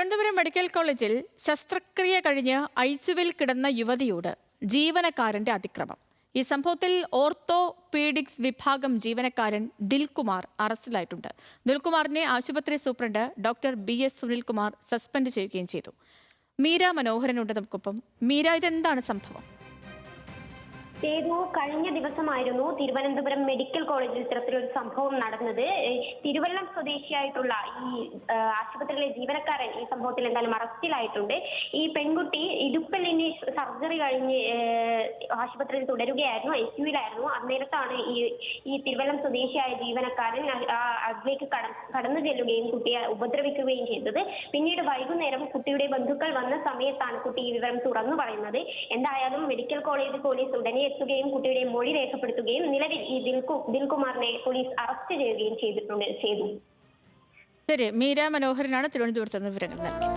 Thiruvananthapuram medical കോളേജിൽ ശസ്ത്രക്രിയ കഴിഞ്ഞ് ഐസിയുവിൽ കിടന്ന യുവതിയോട് ജീവനക്കാരന്റെ അതിക്രമം. ഈ സംഭവത്തിൽ ഓർത്തോപീഡിക്സ് വിഭാഗം ജീവനക്കാരൻ ദിൽകുമാർ അറസ്റ്റിലായിട്ടുണ്ട്. ദിൽകുമാറിനെ ആശുപത്രി superintendent doctor BS Sunilkumar suspend ചെയ്യുകയും ചെയ്തു. മീര മനോഹരനുണ്ട് നമുക്കൊപ്പം. മീര, ഇതെന്താണ് സംഭവം? കഴിഞ്ഞ ദിവസമായിരുന്നു തിരുവനന്തപുരം മെഡിക്കൽ കോളേജിൽ ഇത്തരത്തിലൊരു സംഭവം നടന്നത്. തിരുവല്ലം സ്വദേശിയായിട്ടുള്ള ഈ ആശുപത്രിയിലെ ജീവനക്കാരൻ ഈ സംഭവത്തിൽ എന്തായാലും അറസ്റ്റിലായിട്ടുണ്ട്. ഈ പെൺകുട്ടി ഇടുപ്പല്ലിന് സർജറി കഴിഞ്ഞ് ആശുപത്രിയിൽ തുടരുകയായിരുന്നു, ICUവിലായിരുന്നു. അന്നേരത്താണ് ഈ തിരുവല്ലം സ്വദേശിയായ ജീവനക്കാരൻ അതിലേക്ക് കടന്നു ചെല്ലുകയും കുട്ടിയെ ഉപദ്രവിക്കുകയും ചെയ്തത്. പിന്നീട് വൈകുന്നേരം കുട്ടിയുടെ ബന്ധുക്കൾ വന്ന സമയത്താണ് കുട്ടി ഈ വിവരം തുറന്നു പറയുന്നത്. എന്തായാലും മെഡിക്കൽ കോളേജ് പോലീസ് ഉടനെ എത്തുകയും കുട്ടിയുടെ മൊഴി രേഖപ്പെടുത്തുകയും നിലവിൽ ഈ ദിൽകുമാറിനെ പോലീസ് അറസ്റ്റ് ചെയ്യുകയും ചെയ്തു. ശരി, മീര മനോഹരനാണ് തിരുവനന്തപുരത്ത് നിന്ന് വിവരങ്ങൾ നൽകി.